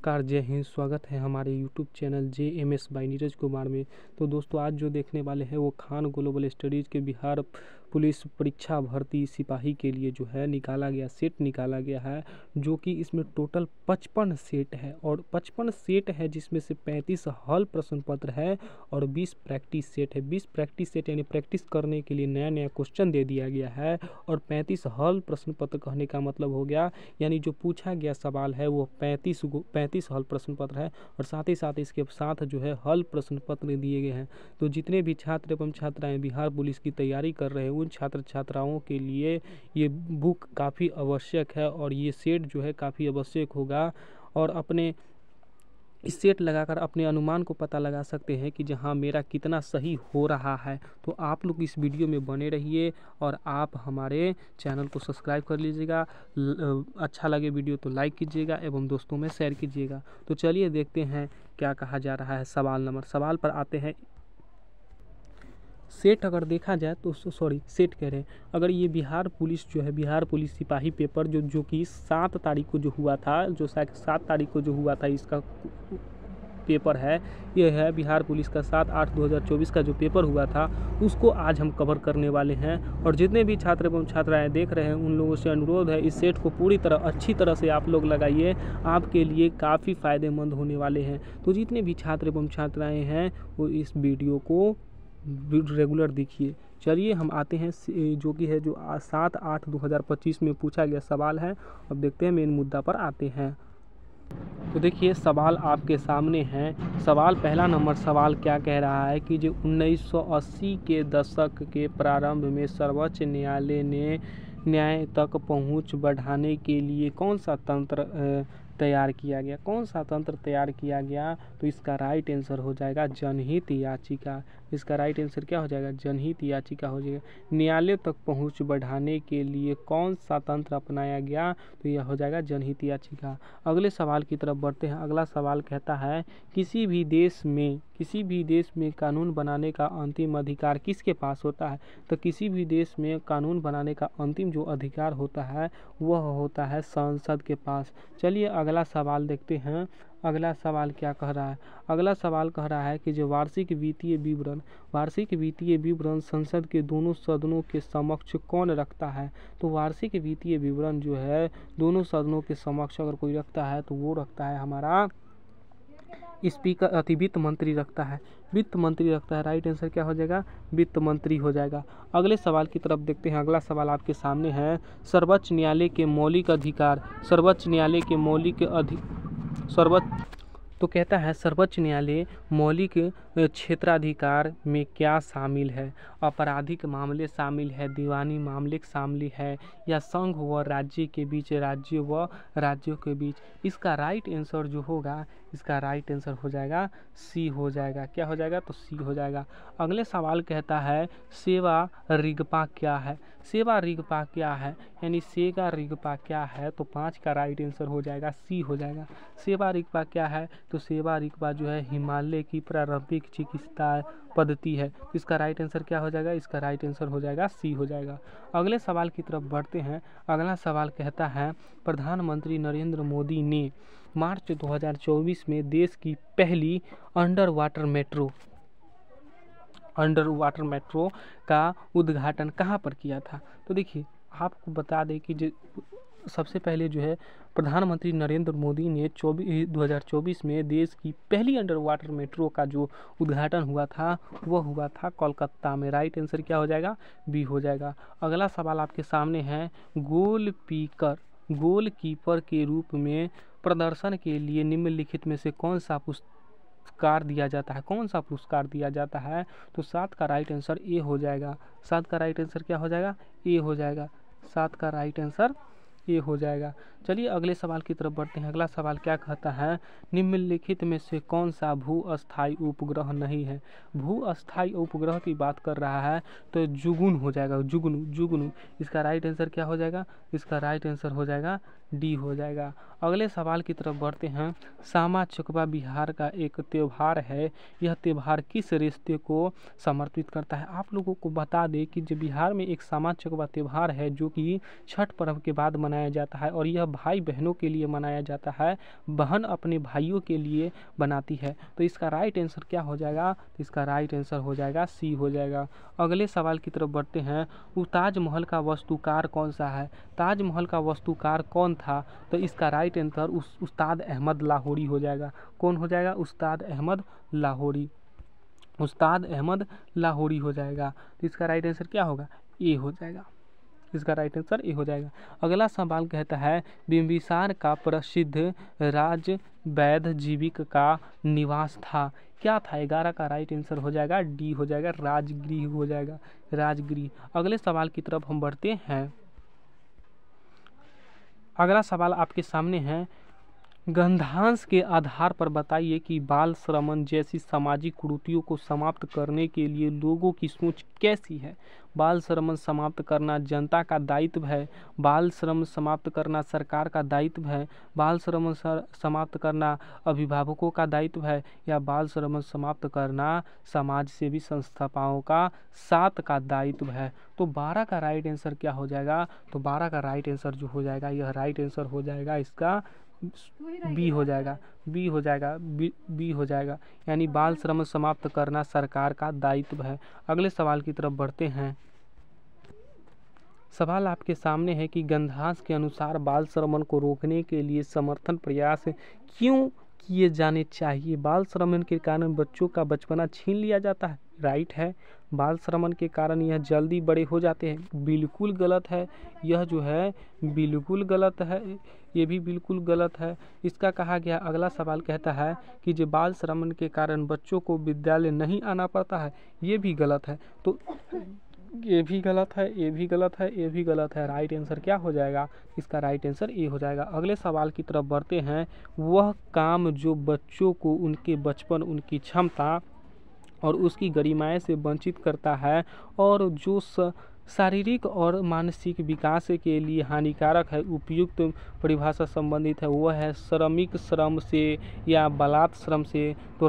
नमस्कार, जय हिंद। स्वागत है हमारे YouTube channel JMS by Neeraj Kumar में। तो दोस्तों, आज जो देखने वाले हैं वो खान ग्लोबल स्टडीज़ के बिहार पुलिस परीक्षा भर्ती सिपाही के लिए जो है सेट निकाला गया है, जो कि इसमें टोटल 55 सेट है और 55 सेट है, जिसमें से 35 हल प्रश्न पत्र है और 20 प्रैक्टिस सेट है। 20 प्रैक्टिस सेट यानी प्रैक्टिस करने के लिए नया नया क्वेश्चन दे दिया गया है और 35 हल प्रश्न पत्र कहने का मतलब हो गया यानी जो पूछा गया सवाल है वो 35 हल प्रश्न पत्र है और साथ ही साथ इसके साथ जो है हल प्रश्न पत्र दिए गए हैं। तो जितने भी छात्र एवं छात्राएं बिहार पुलिस की तैयारी कर रहे हैं उन छात्र छात्राओं के लिए ये बुक काफ़ी आवश्यक है और ये सेट जो है काफ़ी आवश्यक होगा। और अपने इस सेट लगाकर अपने अनुमान को पता लगा सकते हैं कि जहाँ मेरा कितना सही हो रहा है। तो आप लोग इस वीडियो में बने रहिए और आप हमारे चैनल को सब्सक्राइब कर लीजिएगा। अच्छा लगे वीडियो तो लाइक कीजिएगा एवं दोस्तों में शेयर कीजिएगा। तो चलिए देखते हैं क्या कहा जा रहा है। सवाल पर आते हैं। सेट अगर देखा जाए तो सेट कह रहे हैं, अगर ये बिहार पुलिस जो है बिहार पुलिस सिपाही पेपर जो कि 7 तारीख को जो हुआ था, जो 7 तारीख को जो हुआ था, इसका पेपर है, ये है बिहार पुलिस का 7/8/2024 का जो पेपर हुआ था उसको आज हम कवर करने वाले हैं। और जितने भी छात्र एवं छात्राएं देख रहे हैं उन लोगों से अनुरोध है, इस सेट को पूरी तरह अच्छी तरह से आप लोग लगाइए, आपके लिए काफ़ी फ़ायदेमंद होने वाले हैं। तो जितने भी छात्र एवं छात्राएँ हैं वो इस वीडियो को रेगुलर देखिए। चलिए हम आते हैं जो कि है जो 7/8/2025 में पूछा गया सवाल है। अब देखते हैं मेन मुद्दा पर आते हैं। तो देखिए सवाल आपके सामने है। पहला नंबर सवाल क्या कह रहा है कि जो 1980 के दशक के प्रारंभ में सर्वोच्च न्यायालय ने न्याय तक पहुंच बढ़ाने के लिए कौन सा तंत्र तैयार किया गया? कौन सा तंत्र तैयार किया गया? तो इसका राइट आंसर हो जाएगा जनहित याचिका। इसका राइट आंसर क्या हो जाएगा? जनहित याचिका हो जाएगा। न्यायालय तक पहुंच बढ़ाने के लिए कौन सा तंत्र अपनाया गया? तो यह हो जाएगा जनहित याचिका। अगले सवाल की तरफ बढ़ते हैं। अगला सवाल कहता है किसी भी देश में कानून बनाने का अंतिम अधिकार किसके पास होता है? तो किसी भी देश में कानून बनाने का अंतिम जो अधिकार होता है वह होता है संसद के पास। चलिए अगला सवाल देखते हैं। अगला सवाल क्या कह रहा है? अगला सवाल कह रहा है कि जो वार्षिक वित्तीय विवरण संसद के दोनों सदनों के समक्ष कौन रखता है? तो वार्षिक वित्तीय विवरण जो है दोनों सदनों के समक्ष अगर कोई रखता है तो वो रखता है हमारा वित्त मंत्री रखता है। वित्त मंत्री रखता है। राइट आंसर क्या हो जाएगा? वित्त मंत्री हो जाएगा। अगले सवाल की तरफ देखते हैं। अगला सवाल आपके सामने है। सर्वोच्च न्यायालय के मौलिक अधिकार तो कहता है सर्वोच्च न्यायालय मौलिक क्षेत्राधिकार में क्या शामिल है? आपराधिक मामले शामिल है, दीवानी मामले शामिल है, या संघ व राज्य के बीच, राज्यों के बीच? इसका राइट आंसर जो होगा, इसका राइट आंसर हो जाएगा सी हो जाएगा। क्या हो जाएगा? तो सी हो जाएगा। अगले सवाल कहता है सेवा रिगपा क्या है? सेवा रिगपा क्या है यानी सेगा रिगपा क्या है? तो 5 का राइट आंसर हो जाएगा सी हो जाएगा। सेवा रिगपा क्या है? तो सेवा रिगपा जो है हिमालय की प्रारंभिक चिकित्सा पद्धति है। इसका राइट आंसर क्या हो जाएगा? इसका राइट आंसर हो जाएगा सी हो जाएगा। अगले सवाल की तरफ बढ़ते हैं। अगला सवाल कहता है प्रधानमंत्री नरेंद्र मोदी ने मार्च 2024 में देश की पहली अंडर वाटर मेट्रो का उद्घाटन कहाँ पर किया था? तो देखिए आपको बता दें कि सबसे पहले जो है प्रधानमंत्री नरेंद्र मोदी ने 2024 में देश की पहली अंडर वाटर मेट्रो का जो उद्घाटन हुआ था वह हुआ था कोलकाता में। राइट आंसर क्या हो जाएगा? बी हो जाएगा। अगला सवाल आपके सामने है गोलकीपर के रूप में प्रदर्शन के लिए निम्नलिखित में से कौन सा पुरस्कार दिया जाता है? कौन सा पुरस्कार दिया जाता है? तो 7 का राइट आंसर ए हो जाएगा। 7 का राइट आंसर क्या हो जाएगा? ए हो जाएगा। 7 का राइट आंसर ए हो जाएगा। चलिए अगले सवाल की तरफ बढ़ते हैं। अगला सवाल क्या कहता है निम्नलिखित में से कौन सा भू अस्थायी उपग्रह नहीं है? भू अस्थायी उपग्रह की बात कर रहा है तो जुगनू हो जाएगा। जुगनू। इसका राइट आंसर क्या हो जाएगा? इसका राइट आंसर हो जाएगा डी हो जाएगा। अगले सवाल की तरफ बढ़ते हैं। सामा चकवा बिहार का एक त्यौहार है, यह त्यौहार किस रिश्ते को समर्पित करता है? आप लोगों को बता दें कि जो बिहार में एक सामा चकवा त्यौहार है जो कि छठ पर्व के बाद मनाया जाता है और यह भाई बहनों के लिए मनाया जाता है, बहन अपने भाइयों के लिए बनाती है। तो इसका राइट आंसर क्या हो जाएगा? तो इसका राइट आंसर हो जाएगा सी हो जाएगा। अगले सवाल की तरफ बढ़ते हैं। ताजमहल का वास्तुकार कौन सा है? ताजमहल का वास्तुकार कौन था? तो इसका राइट आंसर उस्ताद अहमद लाहौरी हो जाएगा। कौन हो जाएगा? उस्ताद अहमद लाहौरी। उस्ताद अहमद लाहौरी हो जाएगा। तो इसका राइट आंसर क्या होगा? ए हो जाएगा। इसका राइट आंसर ए हो जाएगा। अगला सवाल कहता है बिंबिसार का प्रसिद्ध राजवैद्य जीविक का निवास था, क्या था? 11 का राइट आंसर हो जाएगा डी हो जाएगा, राजगृह हो जाएगा, राजगृह। अगले सवाल की तरफ हम बढ़ते हैं। अगला सवाल आपके सामने है। गंधांश के आधार पर बताइए कि बाल श्रम जैसी सामाजिक कुरीतियों को समाप्त करने के लिए लोगों की सोच कैसी है? बाल श्रम समाप्त करना जनता का दायित्व है, बाल श्रम समाप्त करना सरकार का दायित्व है, बाल श्रम समाप्त करना अभिभावकों का दायित्व है, या बाल श्रम समाप्त करना समाज सेवी संस्थाओं का साथ का दायित्व है? तो 12 का राइट आंसर क्या हो जाएगा? तो 12 का राइट आंसर जो हो जाएगा, यह राइट आंसर हो जाएगा इसका बी हो जाएगा, बी हो जाएगा, बी हो जाएगा, यानी बाल श्रम समाप्त करना सरकार का दायित्व है। अगले सवाल की तरफ बढ़ते हैं। सवाल आपके सामने है कि गंधांश के अनुसार बाल श्रम को रोकने के लिए समर्थन प्रयास क्यों किए जाने चाहिए? बाल श्रम के कारण बच्चों का बचपना छीन लिया जाता है, राइट है। बाल श्रम के कारण यह जल्दी बड़े हो जाते हैं, बिल्कुल गलत है। यह जो है बिल्कुल गलत है, ये भी बिल्कुल गलत है। इसका कहा गया अगला सवाल कहता है कि जो बाल श्रम के कारण बच्चों को विद्यालय नहीं आना पड़ता है, ये भी गलत है। तो ये भी गलत है, ये भी गलत है, ये भी गलत है। राइट आंसर क्या हो जाएगा? इसका राइट आंसर ए हो जाएगा। अगले सवाल की तरफ बढ़ते हैं। वह काम जो बच्चों को उनके बचपन, उनकी क्षमता और उसकी गरिमाएं से वंचित करता है और जो शारीरिक और मानसिक विकास के लिए हानिकारक है, उपयुक्त परिभाषा संबंधित है, वह है श्रमिक श्रम से या बलात् श्रम से। तो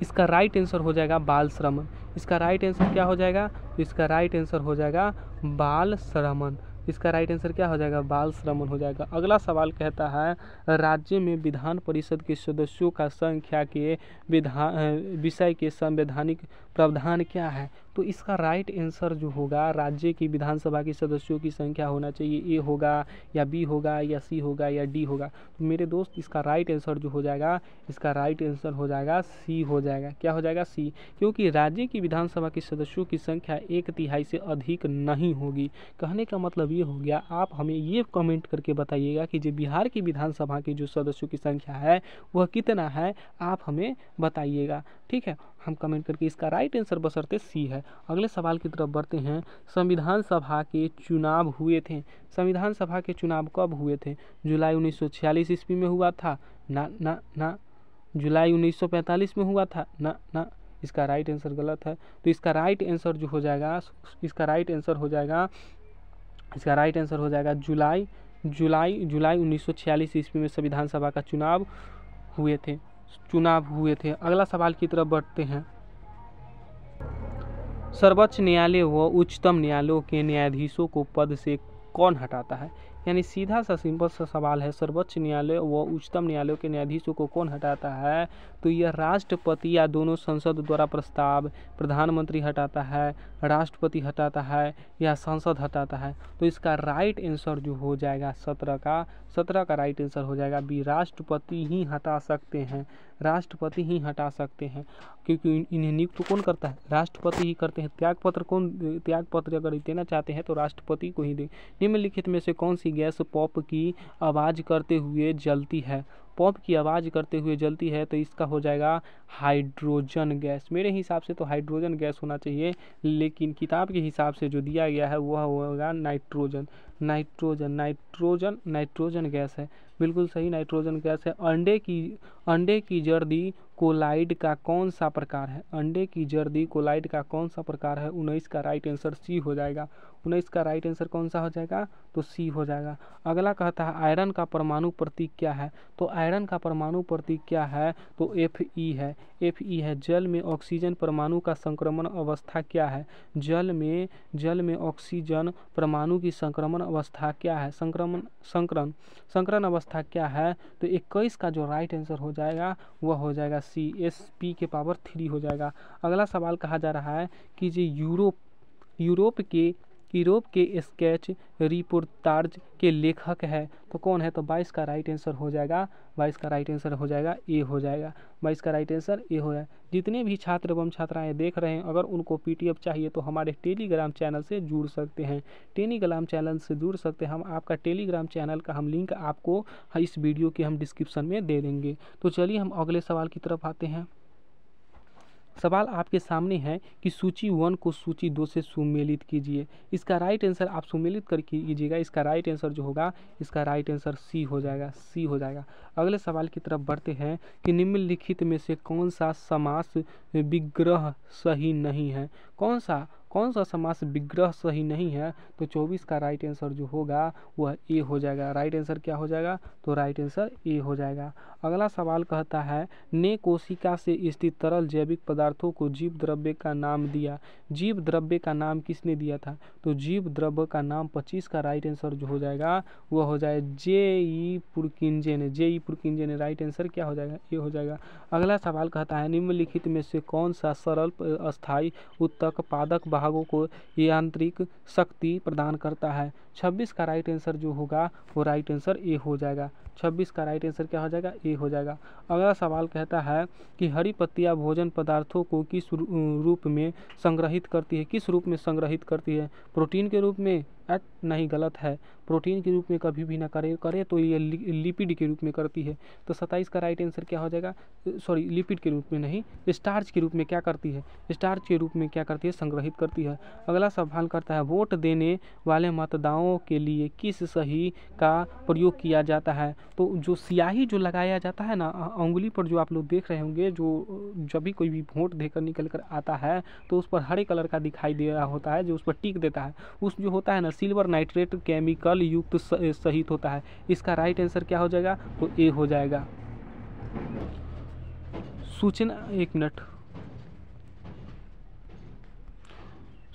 इसका राइट आंसर हो जाएगा बाल श्रम। इसका राइट आंसर क्या हो जाएगा? तो इसका राइट आंसर हो जाएगा बाल श्रमण। इसका राइट आंसर क्या हो जाएगा? बाल श्रमण हो जाएगा। अगला सवाल कहता है राज्य में विधान परिषद के सदस्यों का संख्या के विषय के संवैधानिक प्रावधान क्या है? तो इसका राइट आंसर जो होगा, राज्य की विधानसभा के सदस्यों की संख्या होना चाहिए, ए होगा या बी होगा या सी होगा या डी होगा। तो मेरे दोस्त इसका राइट आंसर जो हो जाएगा, इसका राइट आंसर हो जाएगा सी हो जाएगा। क्या हो जाएगा? सी, क्योंकि राज्य की विधानसभा के सदस्यों की संख्या 1/3 से अधिक नहीं होगी। कहने का मतलब ये हो गया, आप हमें ये कमेंट करके बताइएगा कि जो बिहार की विधानसभा के जो सदस्यों की संख्या है वह कितना है, आप हमें बताइएगा, ठीक है। हम कमेंट करके इसका राइट आंसर बशर्ते सी है। अगले सवाल की तरफ बढ़ते हैं। संविधान सभा के चुनाव हुए थे, संविधान सभा के चुनाव कब हुए थे? जुलाई 1946 ईस्वी में हुआ था? ना ना ना। जुलाई 1945 में हुआ था? ना ना। इसका राइट आंसर गलत है। तो इसका राइट आंसर जो हो जाएगा, इसका राइट आंसर हो जाएगा, इसका राइट आंसर हो जाएगा जुलाई 1946 ईस्वी में संविधान सभा का चुनाव हुए थे। अगला सवाल की तरफ बढ़ते हैं। सर्वोच्च न्यायालय व उच्चतम न्यायालयों के न्यायाधीशों को पद से कौन हटाता है? यानी सीधा सा सिंपल सा सवाल है, सर्वोच्च न्यायालय व उच्चतम न्यायालयों के न्यायाधीशों को कौन हटाता है? तो यह राष्ट्रपति या दोनों संसद द्वारा प्रस्ताव, प्रधानमंत्री हटाता है, राष्ट्रपति हटाता है या संसद हटाता है? तो इसका राइट आंसर जो हो जाएगा 17 का राइट आंसर हो जाएगा बी, राष्ट्रपति ही हटा सकते हैं, राष्ट्रपति ही हटा सकते हैं, क्योंकि इन्हें नियुक्त कौन करता है? राष्ट्रपति ही करते हैं। त्यागपत्र अगर देना चाहते हैं तो राष्ट्रपति को ही दें। निम्नलिखित में से कौन सी गैस पॉप की आवाज़ करते हुए जलती है? पॉप की आवाज़ करते हुए जलती है, तो इसका हो जाएगा हाइड्रोजन गैस। मेरे हिसाब से तो हाइड्रोजन गैस होना चाहिए, लेकिन किताब के हिसाब से जो दिया गया है वह होगा नाइट्रोजन गैस है। बिल्कुल सही, नाइट्रोजन गैस है। अंडे की जर्दी कोलाइड का कौन सा प्रकार है? अंडे की जर्दी कोलाइड का कौन सा प्रकार है? 19 का राइट आंसर सी हो जाएगा। 19 का राइट आंसर कौन सा हो जाएगा? तो सी हो जाएगा। अगला कहता है आयरन का परमाणु प्रतीक क्या है? तो आयरन का परमाणु प्रतीक क्या है? तो Fe है। Fe है। जल में ऑक्सीजन परमाणु का संक्रमण अवस्था क्या है? जल में ऑक्सीजन परमाणु की संक्रमण अवस्था क्या है? संकरण अवस्था क्या है? तो 21 का जो राइट आंसर हो जाएगा वह हो जाएगा सी, Sp⁻³ हो जाएगा। अगला सवाल कहा जा रहा है कि जो यूरोप के स्केच रिपोर्टाज के लेखक है तो कौन है? तो 22 का राइट आंसर हो जाएगा। 22 का राइट आंसर हो जाएगा ए हो जाएगा। 22 का राइट आंसर ए हो जाएगा। जितने भी छात्र एवं छात्राएं देख रहे हैं, अगर उनको PDF चाहिए तो हमारे टेलीग्राम चैनल से जुड़ सकते हैं। टेलीग्राम चैनल से जुड़ सकते हैं हम। आपका टेलीग्राम चैनल का हम लिंक आपको इस वीडियो के हम डिस्क्रिप्शन में दे देंगे। तो चलिए हम अगले सवाल की तरफ आते हैं। सवाल आपके सामने है कि सूची 1 को सूची 2 से सुमेलित कीजिए। इसका राइट आंसर आप सुमेलित कर कीजिएगा। इसका राइट आंसर जो होगा, इसका राइट आंसर सी हो जाएगा। सी हो जाएगा। अगले सवाल की तरफ बढ़ते हैं कि निम्नलिखित में से कौन सा समास विग्रह सही नहीं है? कौन सा समास विग्रह सही नहीं है? तो 24 का राइट आंसर जो होगा वह ए हो जाएगा। राइट आंसर क्या हो जाएगा? तो राइट आंसर ए हो जाएगा। अगला सवाल कहता है ने कोशिका से स्थित तरल जैविक पदार्थों को जीव द्रव्य का नाम दिया। जीव द्रव्य का नाम किसने दिया था? तो जीव द्रव्य का नाम 25 का राइट आंसर जो हो जाएगा वह हो जाएगा J.E. पुरकिंजे ने। J.E. पुरकिंजे ने। राइट आंसर क्या हो जाएगा? ए हो जाएगा। अगला सवाल कहता है निम्नलिखित में से कौन सा सरल अस्थायी उत्तक पादक भागों को यांत्रिक शक्ति प्रदान करता है? 26 का राइट आंसर जो होगा वो राइट आंसर ए हो जाएगा। 26 का राइट आंसर क्या हो जाएगा? ए हो जाएगा। अगला सवाल कहता है कि हरी पत्तियां भोजन पदार्थों को किस रूप में संग्रहित करती है? किस रूप में संग्रहित करती है? प्रोटीन के रूप में? नहीं, गलत है। प्रोटीन के रूप में कभी भी ना करे तो ये लिपिड के रूप में करती है। तो 27 का राइट आंसर क्या हो जाएगा? सॉरी, लिपिड के रूप में नहीं, स्टार्च के रूप में क्या करती है? स्टार्च के रूप में क्या करती है? संग्रहित करती है। अगला सवाल करता है वोट देने वाले मतदाताओं के लिए किस सही का प्रयोग किया जाता है? तो जो स्याही जो लगाया जाता है ना उंगली पर, जो आप लोग देख रहे होंगे, जो जब भी कोई भी वोट देकर निकल कर आता है तो उस पर हरे कलर का दिखाई दे रहा होता है, जो उस पर टिक देता है, उस जो होता है ना सिल्वर नाइट्रेट केमिकल युक्त सहित होता है। इसका राइट आंसर क्या हो जाएगा? तो ए हो जाएगा।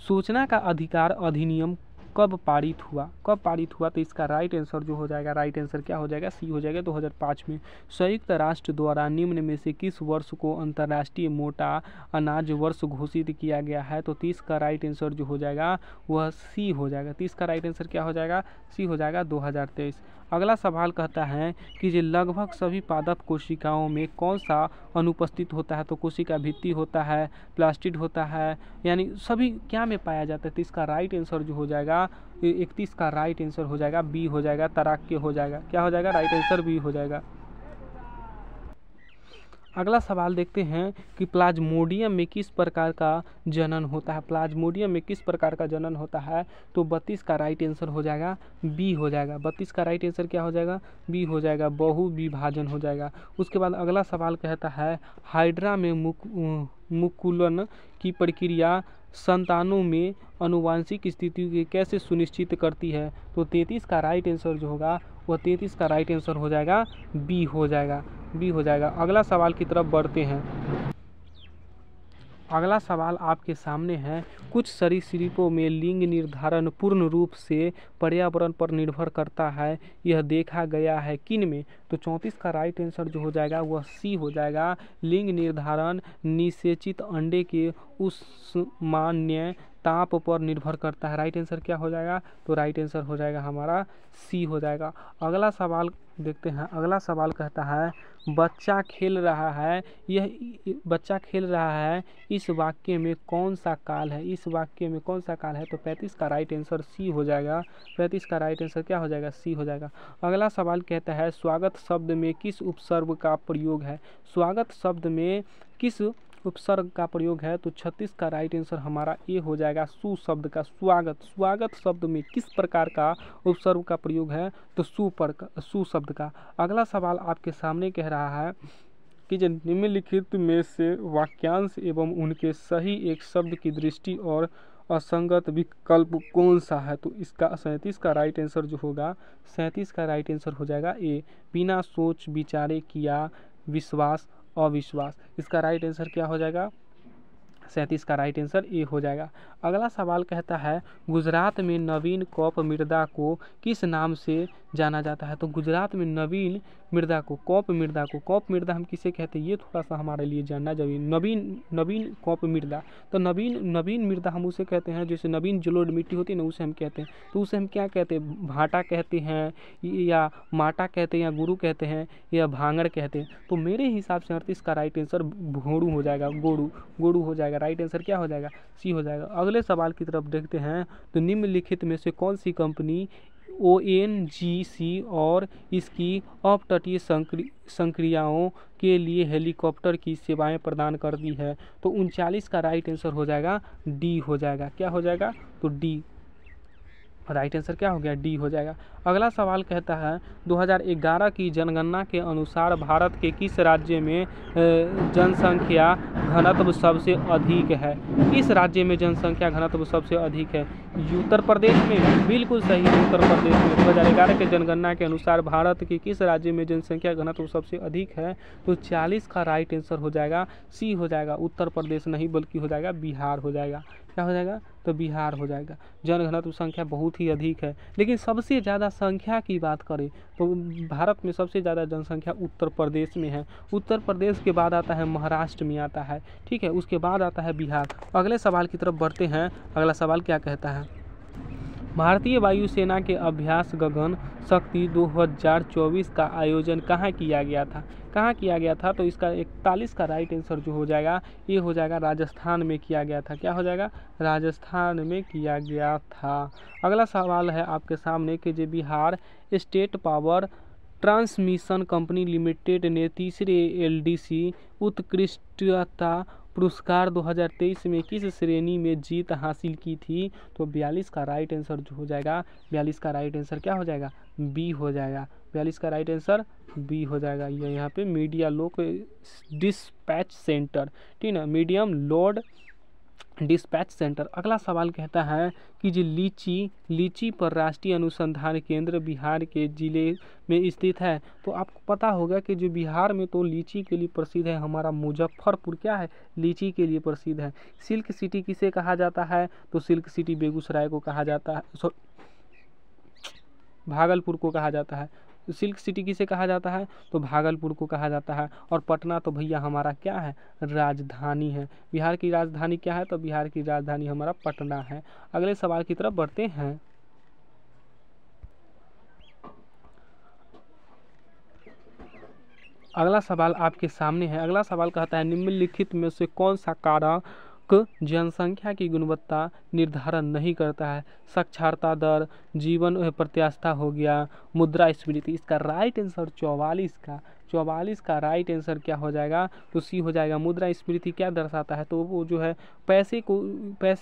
सूचना का अधिकार अधिनियम कब पारित हुआ? तो इसका राइट आंसर जो हो जाएगा, राइट आंसर क्या हो जाएगा? सी हो जाएगा। 2005 में। संयुक्त राष्ट्र द्वारा निम्न में से किस वर्ष को अंतर्राष्ट्रीय मोटा अनाज वर्ष घोषित किया गया है? तो 30 का राइट आंसर जो हो जाएगा वह सी हो जाएगा। 30 का राइट आंसर क्या हो जाएगा? सी हो जाएगा। 2023। अगला सवाल कहता है कि जो लगभग सभी पादप कोशिकाओं में कौन सा अनुपस्थित होता है? तो कोशिका भित्ति होता है, प्लास्टिड होता है, यानी सभी क्या में पाया जाता है? तो इसका राइट आंसर जो हो जाएगा 31 का राइट आंसर हो जाएगा बी हो जाएगा। तराक के हो जाएगा। क्या हो जाएगा? राइट आंसर बी हो जाएगा। अगला सवाल देखते हैं कि प्लाज्मोडियम में किस प्रकार का जनन होता है? प्लाज्मोडियम में किस प्रकार का जनन होता है? तो 32 का राइट आंसर हो जाएगा बी हो जाएगा। 32 का राइट आंसर क्या हो जाएगा? बी हो जाएगा। बहु विभाजन हो जाएगा। उसके बाद अगला सवाल कहता है हाइड्रा में मुकुलन की प्रक्रिया संतानों में आनुवंशिक स्थिति को कैसे सुनिश्चित करती है? तो 33 का राइट आंसर जो होगा वह 33 का राइट आंसर हो जाएगा बी हो जाएगा। बी हो जाएगा। अगला सवाल की तरफ बढ़ते हैं। अगला सवाल आपके सामने है कुछ सरीसृपों में लिंग निर्धारण पूर्ण रूप से पर्यावरण पर निर्भर करता है, यह देखा गया है किन में? तो 34 का राइट आंसर जो हो जाएगा वह सी हो जाएगा। लिंग निर्धारण निषेचित अंडे के उष्मान्य ताप पर निर्भर करता है। राइट आंसर क्या हो जाएगा? तो राइट आंसर हो जाएगा हमारा सी हो जाएगा। अगला सवाल देखते हैं। अगला सवाल कहता है बच्चा खेल रहा है, बच्चा खेल रहा है, इस वाक्य में कौन सा काल है? इस वाक्य में कौन सा काल है? तो 35 का राइट आंसर सी हो जाएगा। 35 का राइट आंसर क्या हो जाएगा? सी हो जाएगा। अगला सवाल कहता है स्वागत शब्द में किस उपसर्ग का प्रयोग है? स्वागत शब्द में किस उपसर्ग का प्रयोग है तो 36 का राइट आंसर हमारा ए हो जाएगा। सु शब्द का स्वागत, स्वागत शब्द में किस प्रकार का उपसर्ग का प्रयोग है तो सु शब्द का। अगला सवाल आपके सामने कह रहा है कि जो निम्नलिखित में से वाक्यांश एवं उनके सही एक शब्द की दृष्टि और असंगत विकल्प कौन सा है। तो इसका 37 का राइट आंसर जो होगा, 37 का राइट आंसर हो जाएगा ए, बिना सोच विचारे किया विश्वास अविश्वास। इसका राइट आंसर क्या हो जाएगा, 37 का राइट आंसर ए हो जाएगा। अगला सवाल कहता है गुजरात में नवीन कौप मृदा को किस नाम से जाना जाता है। तो गुजरात में नवीन मृदा को, कौप मृदा हम किसे कहते हैं, ये थोड़ा सा हमारे लिए जानना जरूरी। नवीन कौप मृदा, तो नवीन मृदा हम उसे कहते हैं जैसे नवीन जलोढ़ मिट्टी होती है ना, उसे हम कहते हैं। तो उसे हम क्या कहते हैं, भाटा कहते हैं या माटा कहते हैं या गुरु कहते हैं या भांगड़ कहते हैं। तो मेरे हिसाब से 38 का राइट आंसर घोड़ू हो जाएगा, गोड़ू हो जाएगा। राइट आंसर क्या हो जाएगा, सी हो जाएगा। अगले सवाल की तरफ देखते हैं तो निम्नलिखित में से कौन सी कंपनी ONGC और इसकी अपतटीय संक्रियाओं के लिए हेलीकॉप्टर की सेवाएं प्रदान करती है। तो 39 का राइट आंसर हो जाएगा डी हो जाएगा। क्या हो जाएगा, तो डी राइट आंसर क्या हो गया, डी हो जाएगा। अगला सवाल कहता है 2011 की जनगणना के अनुसार भारत के किस राज्य में जनसंख्या घनत्व सबसे अधिक है। किस राज्य में जनसंख्या घनत्व सबसे अधिक है, उत्तर प्रदेश में, बिल्कुल सही, उत्तर प्रदेश में। 2011 के जनगणना के अनुसार भारत के किस राज्य में जनसंख्या घनत्व सबसे अधिक है। तो 40 का राइट आंसर हो जाएगा सी हो जाएगा। उत्तर प्रदेश नहीं बल्कि हो जाएगा बिहार हो जाएगा। क्या हो जाएगा, तो बिहार हो जाएगा। जनघनत्व संख्या बहुत ही अधिक है, लेकिन सबसे ज़्यादा संख्या की बात करें तो भारत में सबसे ज़्यादा जनसंख्या उत्तर प्रदेश में है। उत्तर प्रदेश के बाद आता है महाराष्ट्र में आता है, ठीक है, उसके बाद आता है बिहार। अगले सवाल की तरफ बढ़ते हैं। अगला सवाल क्या कहता है, भारतीय वायुसेना के अभ्यास गगन शक्ति 2024 का आयोजन कहाँ किया गया था। तो इसका 41 का राइट आंसर जो हो जाएगा ये हो जाएगा राजस्थान में किया गया था। क्या हो जाएगा, राजस्थान में किया गया था। अगला सवाल है आपके सामने कि जो Bihar state power transmission company limited ने तीसरे LDC उत्कृष्टता पुरस्कार 2023 में किस श्रेणी में जीत हासिल की थी। तो 42 का राइट आंसर जो हो जाएगा, 42 का राइट आंसर क्या हो जाएगा, बी हो जाएगा। 42 का राइट आंसर बी हो जाएगा। ये यहाँ पे मीडिया लोड डिस्पैच सेंटर, ठीक है, मीडियम लोड डिस्पैच सेंटर। अगला सवाल कहता है कि जो लीची पर राष्ट्रीय अनुसंधान केंद्र बिहार के जिले में स्थित है। तो आपको पता होगा कि जो बिहार में तो लीची के लिए प्रसिद्ध है, हमारा मुजफ्फरपुर क्या है, लीची के लिए प्रसिद्ध है। सिल्क सिटी किसे कहा जाता है, तो सिल्क सिटी बेगूसराय को कहा जाता है, भागलपुर को कहा जाता है। सिल्क सिटी किसे कहा जाता है, तो भागलपुर को कहा जाता है। और पटना तो भैया हमारा क्या है, राजधानी है। बिहार की राजधानी क्या है, तो बिहार की राजधानी हमारा पटना है। अगले सवाल की तरफ बढ़ते हैं। अगला सवाल आपके सामने है। अगला सवाल कहता है निम्नलिखित में से कौन सा कारक जनसंख्या की गुणवत्ता निर्धारण नहीं करता है। साक्षरता दर, जीवन प्रत्याशा हो गया, मुद्रास्फीति। इसका राइट आंसर 44 का राइट आंसर क्या हो जाएगा, तो सी हो जाएगा। मुद्रास्फीति क्या दर्शाता है, तो वो जो है पैसे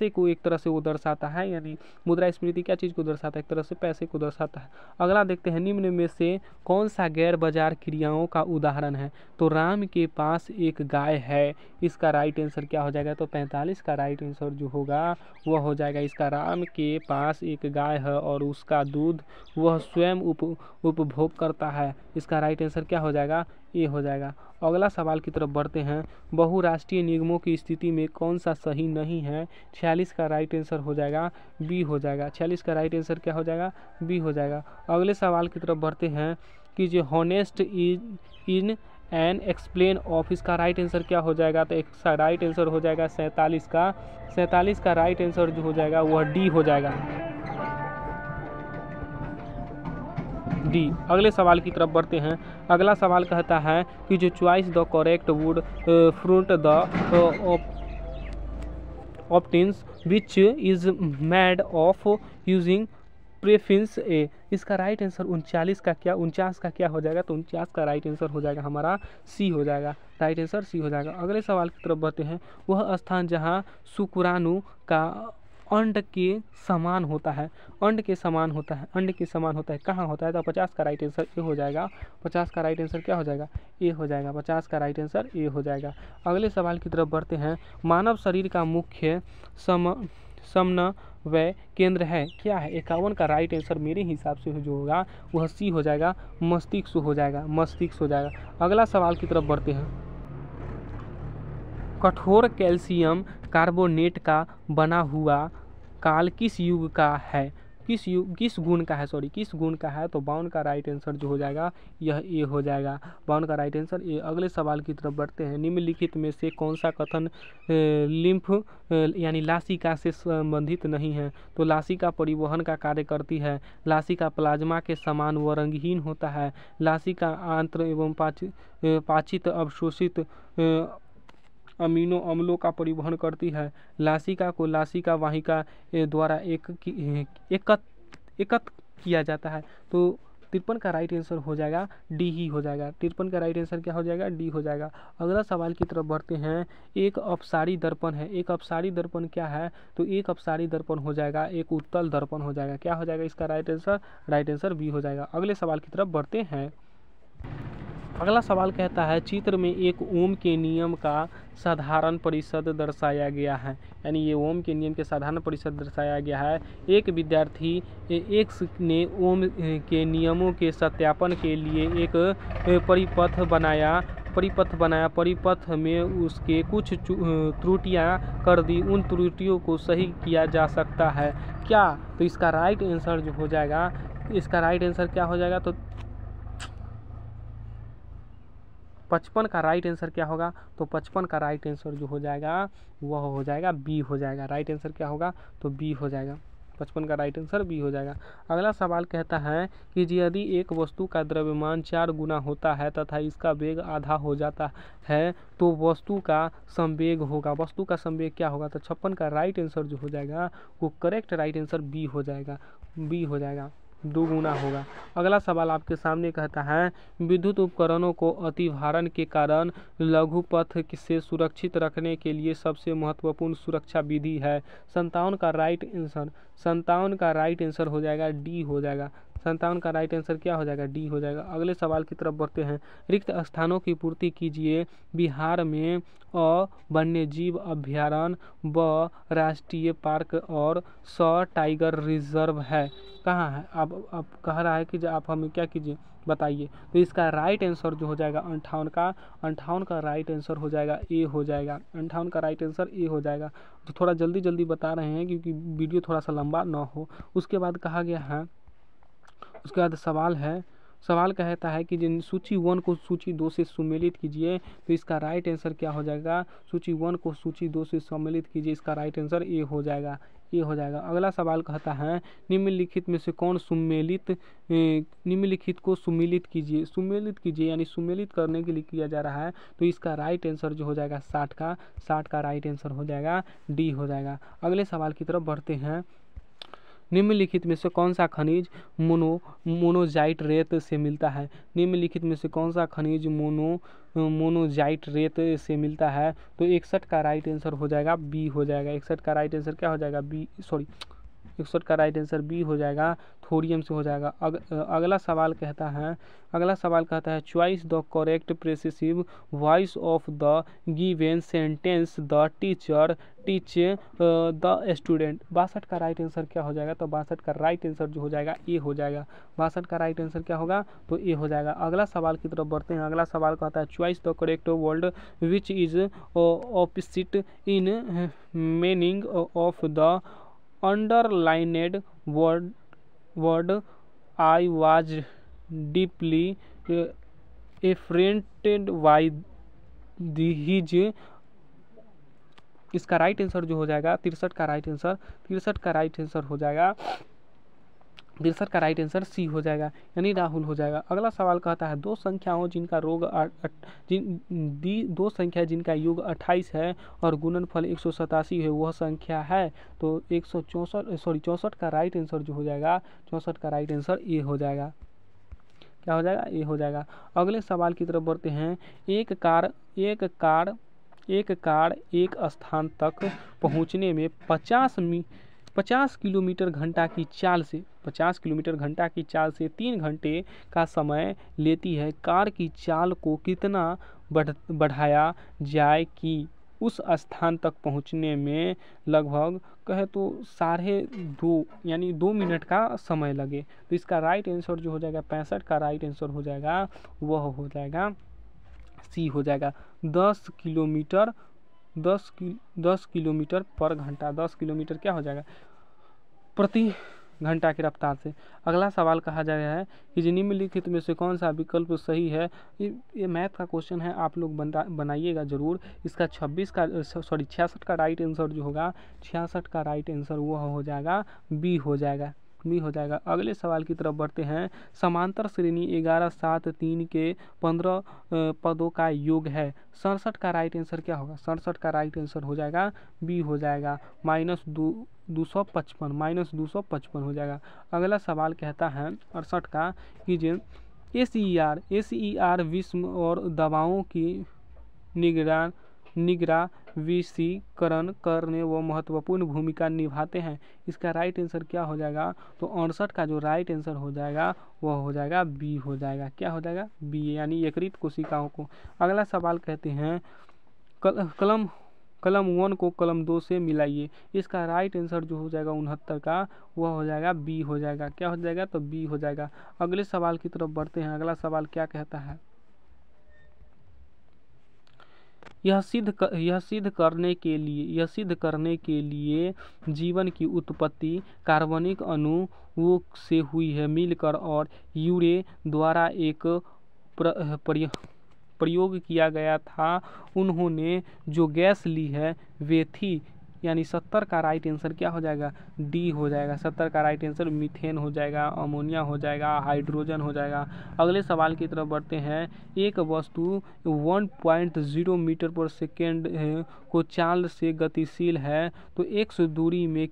को एक तरह से वो दर्शाता है, यानी मुद्रास्फीति क्या चीज़ को दर्शाता है, एक तरह से पैसे को दर्शाता है। अगला देखते हैं निम्न में से कौन सा गैर बाजार क्रियाओं का उदाहरण है। तो राम के पास एक गाय है, इसका राइट आंसर क्या हो जाएगा, तो 45 का राइट आंसर जो होगा वह हो जाएगा इसका। राम के पास एक गाय है और उसका दूध वह स्वयं उपभोग करता है। इसका राइट आंसर क्या हो जाएगा, ये हो जाएगा। अगला सवाल की तरफ बढ़ते हैं। बहुराष्ट्रीय निगमों की स्थिति में कौन सा सही नहीं है। 46 का राइट आंसर हो जाएगा बी हो जाएगा। 46 का राइट आंसर क्या हो जाएगा, बी हो जाएगा। अगले सवाल की तरफ बढ़ते हैं कि जो honest in an explain of, इसका राइट आंसर क्या हो जाएगा, तो इसका राइट आंसर हो जाएगा 47 का राइट आंसर जो हो जाएगा वह डी हो जाएगा, डी। अगले सवाल की तरफ बढ़ते हैं। अगला सवाल कहता है कि जो choice the correct word from the options which is made of using prefixes a. इसका राइट आंसर 39 का क्या 49 का क्या हो जाएगा, तो 49 का राइट आंसर हो जाएगा हमारा सी हो जाएगा, राइट आंसर सी हो जाएगा। अगले सवाल की तरफ बढ़ते हैं। वह स्थान जहाँ शुक्राणु का अंड के समान होता है, अंड के समान होता है, अंड के समान होता है, कहाँ होता है, तो 50 का राइट आंसर ए हो जाएगा। 50 का राइट आंसर क्या हो जाएगा, ए हो जाएगा। 50 का राइट आंसर ए हो जाएगा। अगले सवाल की तरफ बढ़ते हैं। मानव शरीर का मुख्य समन्वय केंद्र है, क्या है। 51 का राइट आंसर मेरे हिसाब से जो होगा वह सी हो जाएगा, मस्तिष्क हो जाएगा, मस्तिष्क हो जाएगा। अगला सवाल की तरफ बढ़ते हैं। कठोर कैल्शियम कार्बोनेट का बना हुआ काल किस युग का है, किस गुण का है, किस गुण का है, तो 52 का राइट आंसर जो हो जाएगा यह ए हो जाएगा। 52 का राइट आंसर ए। अगले सवाल की तरफ बढ़ते हैं। निम्नलिखित में से कौन सा कथन लिम्फ यानी लासिका से संबंधित नहीं है, तो लासिका परिवहन का कार्य करती है, लासिका प्लाज्मा के समान व रंगहीन होता है, लासिका आंत्र एवं पाचित अवशोषित अमीनो अम्लों का परिवहन करती है, लासिका को लासिका वाहिका द्वारा एकत्र किया जाता है, तो 53 का राइट आंसर हो जाएगा डी ही हो जाएगा। 53 का राइट आंसर क्या हो जाएगा, डी हो जाएगा। अगला सवाल की तरफ बढ़ते हैं। एक अपसारी दर्पण है, एक अपसारी दर्पण क्या है, तो एक अपसारी दर्पण हो जाएगा एक उत्तल दर्पण हो जाएगा, क्या हो जाएगा इसका राइट आंसर बी हो जाएगा। अगले सवाल की तरफ बढ़ते हैं। अगला सवाल कहता है चित्र में एक ओम के नियम का साधारण परिषद दर्शाया गया है, यानी ये ओम के नियम के साधारण परिषद दर्शाया गया है। एक विद्यार्थी एक्स ने ओम के नियमों के सत्यापन के लिए एक परिपथ बनाया, परिपथ में उसके कुछ त्रुटियां कर दी, उन त्रुटियों को सही किया जा सकता है क्या, तो इसका राइट आंसर जो हो जाएगा, इसका राइट आंसर क्या हो जाएगा, तो 55 का राइट आंसर क्या होगा, तो 55 का राइट आंसर जो हो जाएगा वह हो जाएगा बी हो जाएगा। राइट आंसर क्या होगा, तो बी हो जाएगा। 55 का राइट आंसर बी हो जाएगा। अगला सवाल कहता है कि यदि एक वस्तु का द्रव्यमान 4 गुना होता है तथा इसका वेग आधा हो जाता है तो वस्तु का संवेग होगा, वस्तु का संवेग क्या होगा, तो 56 का राइट आंसर जो हो जाएगा वो करेक्ट राइट आंसर बी हो जाएगा, बी हो जाएगा, 2 गुना होगा। अगला सवाल आपके सामने कहता है विद्युत उपकरणों को अतिभारण के कारण लघु पथ से सुरक्षित रखने के लिए सबसे महत्वपूर्ण सुरक्षा विधि है। 57 का राइट आंसर, 57 का राइट आंसर हो जाएगा डी हो जाएगा। 57 का राइट आंसर क्या हो जाएगा, डी हो जाएगा। अगले सवाल की तरफ बढ़ते हैं। रिक्त स्थानों की पूर्ति कीजिए। बिहार में अ वन्यजीव अभ्यारण्य, ब राष्ट्रीय पार्क और स टाइगर रिजर्व है, कहाँ है। अब कह रहा है कि आप हमें क्या कीजिए बताइए, तो इसका राइट आंसर जो हो जाएगा 58 का राइट आंसर हो जाएगा ए हो जाएगा। 58 का राइट आंसर ए हो जाएगा। तो थोड़ा जल्दी जल्दी बता रहे हैं क्योंकि वीडियो थोड़ा सा लंबा ना हो। उसके बाद कहा गया है, उसके बाद सवाल है, सवाल कहता है कि जिन सूची 1 को सूची 2 से सम्मिलित कीजिए, तो इसका राइट आंसर क्या हो जाएगा, सूची 1 को सूची 2 से सम्मिलित कीजिए, इसका राइट आंसर ए हो जाएगा, ए हो जाएगा। अगला सवाल कहता है निम्नलिखित में से कौन निम्नलिखित को सम्मिलित कीजिए यानी सम्मिलित करने के लिए किया जा रहा है, तो इसका राइट आंसर जो हो जाएगा 60 का राइट आंसर हो जाएगा डी हो जाएगा। अगले सवाल की तरफ बढ़ते हैं। निम्नलिखित में से कौन सा खनिज मोनोजाइट रेत से मिलता है, निम्नलिखित में से कौन सा खनिज मोनोजाइट रेत से मिलता है, तो 61 का राइट आंसर हो जाएगा बी हो जाएगा। 61 का राइट आंसर क्या हो जाएगा, बी, 61 का राइट आंसर बी हो जाएगा, थोरियम से हो जाएगा। अगला सवाल कहता है choice the correct passive voice of the given sentence the teacher teach the student. 62 का राइट आंसर क्या हो जाएगा, तो 62 का राइट आंसर जो हो जाएगा ए हो जाएगा। 62 का राइट आंसर क्या होगा, तो ए हो जाएगा। अगला सवाल की तरफ बढ़ते हैं। अगला सवाल कहता है choice the correct word which is opposite in meaning of the underlined word I was deeply affronted by his। इसका राइट आंसर जो हो जाएगा 63 का राइट आंसर हो जाएगा 63 का राइट आंसर सी हो जाएगा, यानी राहुल हो जाएगा। अगला सवाल कहता है दो संख्याओं जिनका दो संख्या जिनका योग 28 है और गुणनफल 187 है वह संख्या है। तो 64 का राइट आंसर जो हो जाएगा, 64 का राइट आंसर ए हो जाएगा। क्या हो जाएगा? ए हो जाएगा। अगले सवाल की तरफ बढ़ते हैं। एक कार एक स्थान तक पहुंचने में 50 किलोमीटर घंटा की चाल से 3 घंटे का समय लेती है। कार की चाल को कितना बढ़ाया जाए कि उस स्थान तक पहुंचने में लगभग कहे तो 2.5 यानी 2 मिनट का समय लगे। तो इसका राइट आंसर जो हो जाएगा 65 का राइट आंसर हो जाएगा, वह हो जाएगा सी हो जाएगा। 10 किलोमीटर पर घंटा, 10 किलोमीटर क्या हो जाएगा? प्रति घंटा की रफ्तार से। अगला सवाल कहा जा रहा है कि निम्नलिखित में से कौन सा विकल्प सही है। ये मैथ का क्वेश्चन है, आप लोग बनाइएगा जरूर। इसका 66 का राइट आंसर जो होगा, 66 का राइट आंसर वो हो जाएगा बी हो जाएगा। अगले सवाल की तरफ बढ़ते हैं। समांतर श्रेणी 11, 7, 3 के 15 पदों का योग है। 67 का राइट आंसर क्या होगा? 67 का राइट आंसर हो जाएगा बी हो जाएगा, -255 हो जाएगा। अगला सवाल कहता है 68 का कि जो ACER विषम और दवाओं की निगरानीकरण करने व महत्वपूर्ण भूमिका निभाते हैं। इसका राइट आंसर क्या हो जाएगा? तो 68 का जो राइट आंसर हो जाएगा वह हो जाएगा बी हो जाएगा। क्या हो जाएगा? बी, यानी यकृत कोशिकाओं को। अगला सवाल कहते हैं कलम 1 को कलम 2 से मिलाइए। इसका राइट आंसर जो हो जाएगा 69 का, वह हो जाएगा बी हो जाएगा। क्या हो जाएगा? तो बी हो जाएगा। अगले सवाल की तरफ बढ़ते हैं। अगला सवाल क्या कहता है? यह सिद्ध करने के लिए जीवन की उत्पत्ति कार्बनिक अणुओं से हुई है मिलकर और यूरे द्वारा एक प्रयोग किया गया था। उन्होंने जो गैस ली है वे थी, यानी 70 का राइट आंसर क्या हो जाएगा? डी हो जाएगा। 70 का राइट आंसर मीथेन हो जाएगा, अमोनिया हो जाएगा, हाइड्रोजन हो जाएगा। अगले सवाल की तरफ बढ़ते हैं। एक वस्तु 1.0 मीटर पर सेकेंड को चाल से गतिशील है, तो x दूरी में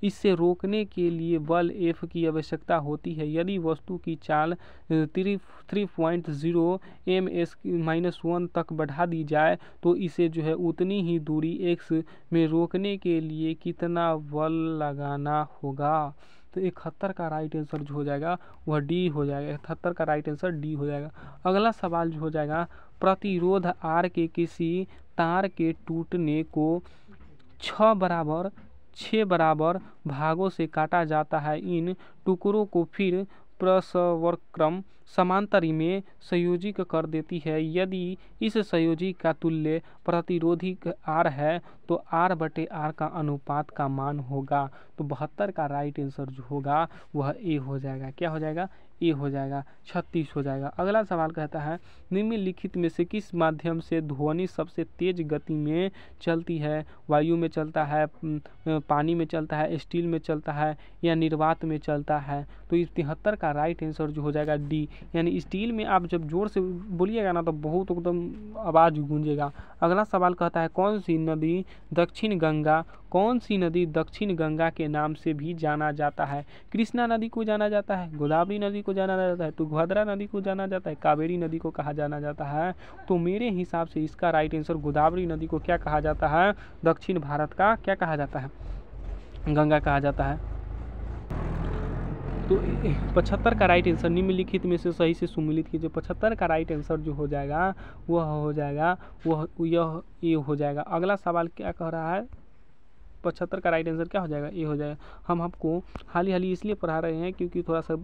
इससे रोकने के लिए बल F की आवश्यकता होती है। यदि वस्तु की चाल 3.0 ms-1 तक बढ़ा दी जाए तो इसे जो है उतनी ही दूरी x में रोकने के लिए कितना बल लगाना होगा? तो 71 का राइट आंसर जो हो जाएगा वह डी हो जाएगा। 71 का राइट आंसर डी हो जाएगा। अगला सवाल जो हो जाएगा, प्रतिरोध R के किसी तार के टूटने को 6 बराबर भागों से काटा जाता है। इन टुकड़ों को फिर परस्परक्रम समांतर में संयोजी कर देती है। यदि इस संयोजी का तुल्य प्रतिरोधी R है तो R/R का अनुपात का मान होगा। तो 72 का राइट आंसर जो होगा वह ए हो जाएगा। क्या हो जाएगा? ए हो जाएगा। 36 हो जाएगा। अगला सवाल कहता है निम्नलिखित में से किस माध्यम से ध्वनि सबसे तेज गति में चलती है? वायु में चलता है, पानी में चलता है, स्टील में चलता है या निर्वात में चलता है? तो 73 का राइट आंसर जो हो जाएगा डी, यानी स्टील में आप जब जोर से बोलिएगा ना तो बहुत एकदम आवाज़ गूंजेगा। अगला सवाल कहता है कौन सी नदी दक्षिण गंगा के नाम से भी जाना जाता है? कृष्णा नदी को जाना जाता है, गोदावरी नदी को जाना जाता है, तुंगभद्रा नदी को जाना जाता है, कावेरी नदी को कहा जाना जाता है? तो मेरे हिसाब से इसका राइट आंसर गोदावरी नदी को क्या कहा जाता है? दक्षिण भारत का क्या कहा जाता है? गंगा कहा जाता है। तो 75 का राइट आंसर निम्नलिखित में से सही से सुमेलित कीजिए। 75 का राइट आंसर जो हो जाएगा वह हो जाएगा यह ए हो जाएगा। अगला सवाल क्या कह रहा है? 75 का राइट आंसर क्या हो जाएगा? ए हो जाएगा। हम आपको हाल ही इसलिए पढ़ा रहे हैं क्योंकि थोड़ा सा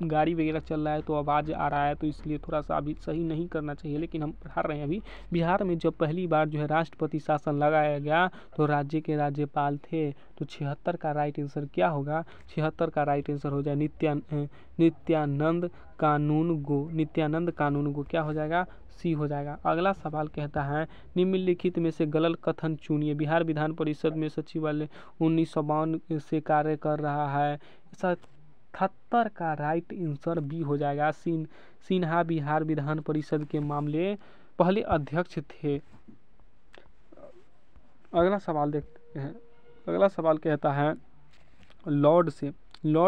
गाड़ी वगैरह चल रहा है तो आवाज़ आ रहा है, तो इसलिए थोड़ा सा अभी सही नहीं करना चाहिए, लेकिन हम पढ़ा रहे हैं। अभी बिहार में जब पहली बार जो है राष्ट्रपति शासन लगाया गया तो राज्य के राज्यपाल थे। तो 76 का राइट आंसर क्या होगा? 76 का राइट आंसर हो जाए नित्यानंद कानून गो क्या हो जाएगा? सी हो जाएगा। अगला सवाल कहता है निम्नलिखित में से गलत कथन चुनिए। बिहार विधान परिषद में सचिवालय 1952 से कार्य कर रहा है। ऐसा 78 का राइट आंसर बी हो जाएगा। सिन्हा बिहार विधान परिषद के मामले पहले अध्यक्ष थे। अगला सवाल देखते हैं। अगला सवाल कहता है लॉर्ड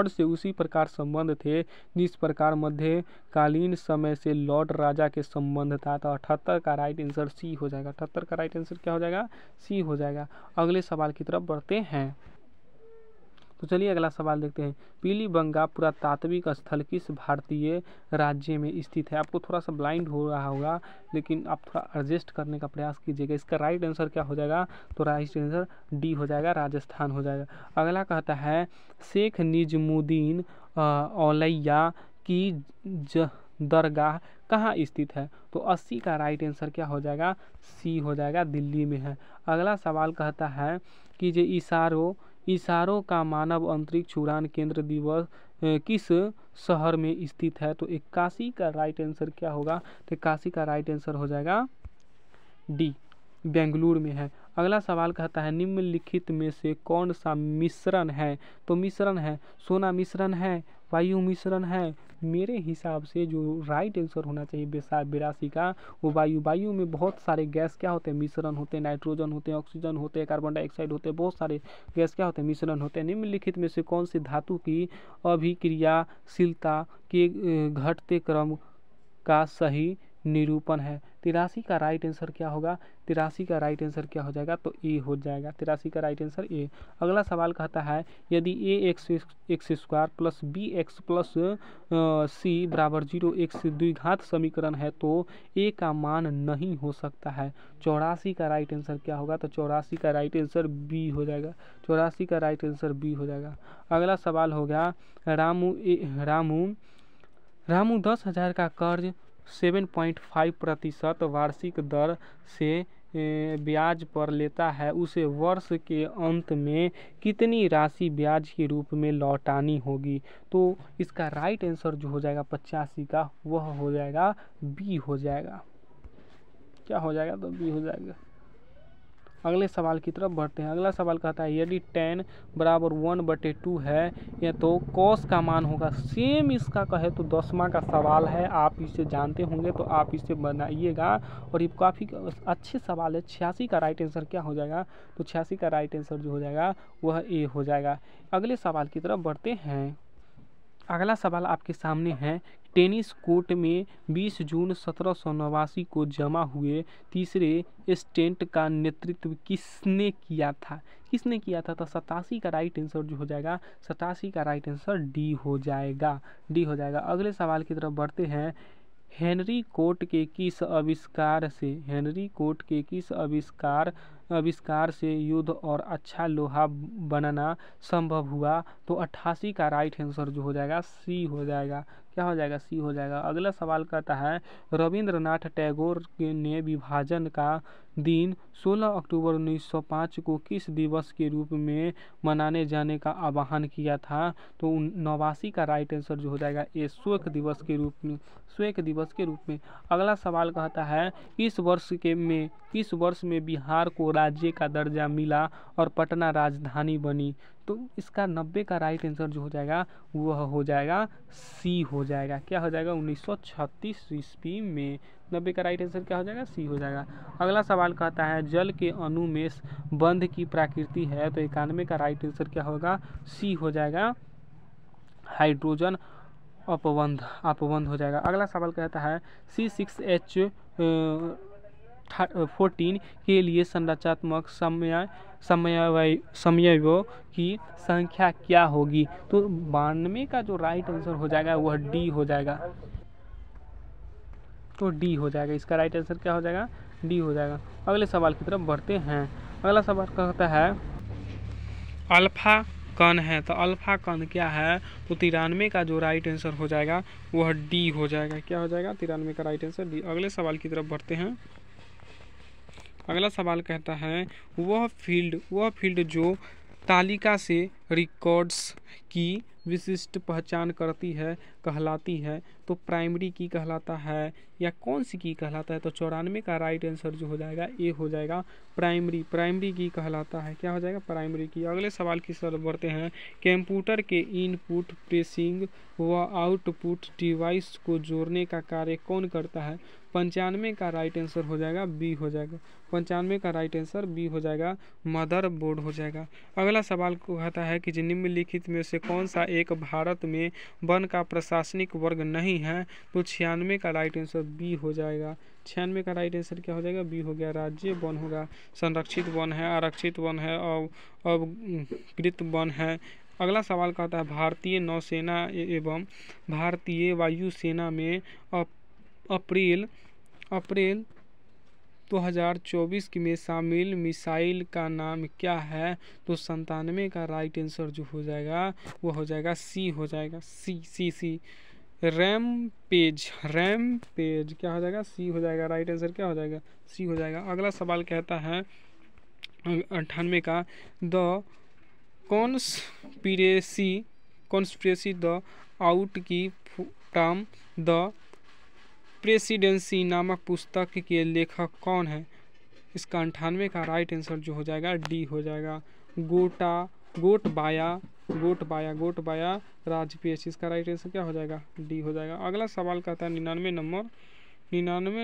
से उसी प्रकार संबंध थे जिस प्रकार मध्यकालीन समय से लॉर्ड राजा के संबंध था। तो 78 का राइट आंसर सी हो जाएगा। 78 का राइट आंसर क्या हो जाएगा? सी हो जाएगा। अगले सवाल की तरफ बढ़ते हैं। तो चलिए अगला सवाल देखते हैं। पीलीबंगा पुरातात्विक स्थल किस भारतीय राज्य में स्थित है? आपको थोड़ा सा ब्लाइंड हो रहा होगा, लेकिन आप थोड़ा एडजस्ट करने का प्रयास कीजिएगा। इसका राइट आंसर क्या हो जाएगा? तो राइट आंसर डी हो जाएगा, राजस्थान हो जाएगा। अगला कहता है शेख निजमुद्दीन औलैया की दरगाह कहाँ स्थित है? तो 80 का राइट आंसर क्या हो जाएगा? सी हो जाएगा, दिल्ली में है। अगला सवाल कहता है कि जो इसारो का मानव अंतरिक्ष उड़ान केंद्र दिवस किस शहर में स्थित है? तो 81 का राइट आंसर क्या होगा? तो 81 का राइट आंसर हो जाएगा डी, बेंगलुरु में है। अगला सवाल कहता है निम्नलिखित में से कौन सा मिश्रण है? तो मिश्रण है सोना मिश्रण है, वायु मिश्रण है। मेरे हिसाब से जो राइट आंसर होना चाहिए 82 का वो वायु में बहुत सारे गैस क्या होते हैं? मिश्रण होते हैं। नाइट्रोजन होते हैं, ऑक्सीजन होते हैं, कार्बन डाइऑक्साइड होते हैं, बहुत सारे गैस क्या होते हैं? मिश्रण होते हैं। निम्नलिखित में से कौन सी धातु की अभिक्रियाशीलता के घटते क्रम का सही निरूपण है? 83 का राइट आंसर क्या होगा? 83 का राइट आंसर क्या हो जाएगा? तो ए हो जाएगा। 83 का राइट आंसर ए। अगला सवाल कहता है यदि x square plus b x plus c बराबर 0 एक से द्विघात समीकरण है तो ए का मान नहीं हो सकता है। 84 का राइट आंसर क्या होगा? तो 84 का राइट आंसर बी हो जाएगा। 84 का राइट आंसर बी हो जाएगा। अगला सवाल हो गया रामू 10,000 का कर्ज 7.5% वार्षिक दर से ब्याज पर लेता है। उसे वर्ष के अंत में कितनी राशि ब्याज के रूप में लौटानी होगी? तो इसका राइट आंसर जो हो जाएगा 85 का वह हो जाएगा बी हो जाएगा। क्या हो जाएगा? तो बी हो जाएगा। अगले सवाल की तरफ बढ़ते हैं। अगला सवाल कहता है यदि tan बराबर 1/2 है या तो cos का मान होगा। सेम इसका कहे तो 10वां का सवाल है, आप इसे जानते होंगे तो आप इसे बनाइएगा और ये काफ़ी अच्छे सवाल है। 86 का राइट आंसर क्या हो जाएगा? तो 86 का राइट आंसर जो हो जाएगा वह ए हो जाएगा। अगले सवाल की तरफ बढ़ते हैं। अगला सवाल आपके सामने है टेनिस कोर्ट में 20 जून 1789 को जमा हुए तीसरे स्टेंट का नेतृत्व किसने किया था? किसने किया था? तो 87 का राइट आंसर जो हो जाएगा 87 का राइट आंसर डी हो जाएगा। डी हो जाएगा। अगले सवाल की तरफ बढ़ते हैं। हेनरी कोट के किस आविष्कार से युद्ध और अच्छा लोहा बनना संभव हुआ? तो 88 का राइट आंसर जो हो जाएगा सी हो जाएगा। क्या हो जाएगा? सी हो जाएगा। अगला सवाल कहता है रविंद्रनाथ टैगोर ने विभाजन का दिन 16 अक्टूबर 1905 को किस दिवस के रूप में मनाने जाने का आह्वान किया था? तो 89 का राइट आंसर जो हो जाएगा ये शोक दिवस के रूप में। अगला सवाल कहता है किस वर्ष में बिहार को राज्य का दर्जा मिला और पटना राजधानी बनी? तो इसका 90 का राइट आंसर जो हो जाएगा वह हो जाएगा सी हो जाएगा। क्या हो जाएगा? 1936 ईस्वी में। 90 का राइट आंसर क्या हो जाएगा? सी हो जाएगा। अगला सवाल कहता है जल के अणु में बंध की प्रकृति है। तो 91 का राइट आंसर क्या होगा? सी हो जाएगा, हाइड्रोजन अपबंध हो जाएगा। अगला सवाल कहता है C6H14 के लिए संरचनात्मक समयवों की संख्या क्या होगी? तो 92 का जो राइट आंसर हो जाएगा वह डी हो जाएगा। तो डी हो जाएगा। इसका राइट आंसर क्या हो जाएगा? डी हो जाएगा। अगले सवाल की तरफ बढ़ते हैं। अगला सवाल कहता है अल्फा कण है। तो अल्फा कण क्या है? तो 93 का जो राइट आंसर हो जाएगा वह डी हो जाएगा। क्या हो जाएगा? 93 का राइट आंसर डी। अगले सवाल की तरफ बढ़ते हैं। अगला सवाल कहता है वह फील्ड जो तालिका से रिकॉर्ड्स की विशिष्ट पहचान करती है कहलाती है? तो प्राइमरी की कहलाता है या कौन सी की कहलाता है? तो 94 का राइट आंसर जो हो जाएगा ए हो जाएगा प्राइमरी की कहलाता है। क्या हो जाएगा? प्राइमरी की। अगले सवाल की तरफ बढ़ते हैं। कंप्यूटर के इनपुट प्रेसिंग व आउटपुट डिवाइस को जोड़ने का कार्य कौन करता है? 95 का राइट आंसर हो जाएगा बी हो जाएगा। 95 का राइट आंसर बी हो जाएगा, मदर बोर्ड हो जाएगा। अगला सवाल को कहता है कि निम्नलिखित में से कौन सा एक भारत में वन का प्रशासनिक वर्ग नहीं है? तो 96 का राइट आंसर बी हो जाएगा। 96 का राइट आंसर क्या हो जाएगा? बी हो गया। राज्य वन होगा, संरक्षित वन है, आरक्षित वन है और अवकृत वन है। अगला सवाल कहता है भारतीय नौसेना एवं भारतीय वायुसेना में अप्रैल 2024 में शामिल मिसाइल का नाम क्या है? तो 97 का राइट आंसर जो हो जाएगा वो हो जाएगा सी हो जाएगा। सी रैमपेज क्या हो जाएगा? सी हो जाएगा। राइट आंसर क्या हो जाएगा? सी हो जाएगा। अगला सवाल कहता है 98 का द कॉन्स्पिरेसी द आउट की फ्रॉम द प्रेसिडेंसी नामक पुस्तक के लेखक कौन है? इसका 98 का राइट आंसर जो हो जाएगा डी हो जाएगा। गोटबाया राजपेश। इसका राइट आंसर क्या हो जाएगा? डी हो जाएगा। अगला सवाल कहता है 99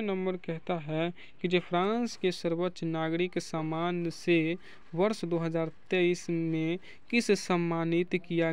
नंबर कहता है कि फ्रांस के सर्वोच्च नागरिक सम्मान से वर्ष 2023 में किसे सम्मानित किया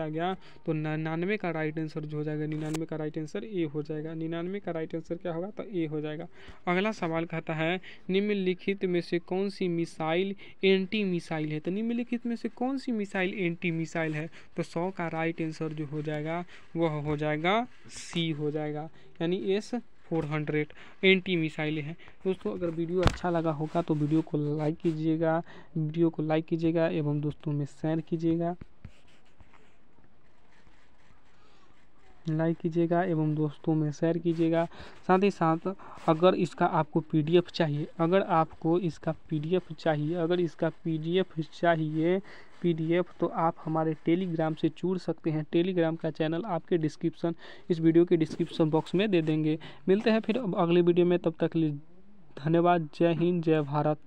गया? तो 99 का राइट आंसर जो हो जाएगा 99 का राइट आंसर ए हो जाएगा। 99 का राइट आंसर क्या होगा? तो ए हो जाएगा। अगला सवाल कहता है निम्नलिखित में से कौन सी मिसाइल एंटी मिसाइल है? तो निम्नलिखित में से कौन सी मिसाइल एंटी मिसाइल है? तो 100 का राइट आंसर जो हो जाएगा वह हो जाएगा सी हो जाएगा, यानी S-400 एंटी मिसाइल है। दोस्तों अगर वीडियो अच्छा लगा होगा तो वीडियो को लाइक कीजिएगा एवं दोस्तों में शेयर कीजिएगा। साथ ही साथ अगर इसका आपको पीडीएफ चाहिए, तो आप हमारे टेलीग्राम से जुड़ सकते हैं। टेलीग्राम का चैनल आपके इस वीडियो के डिस्क्रिप्शन बॉक्स में दे देंगे। मिलते हैं फिर अगले वीडियो में, तब तक के लिए धन्यवाद। जय हिंद, जय भारत।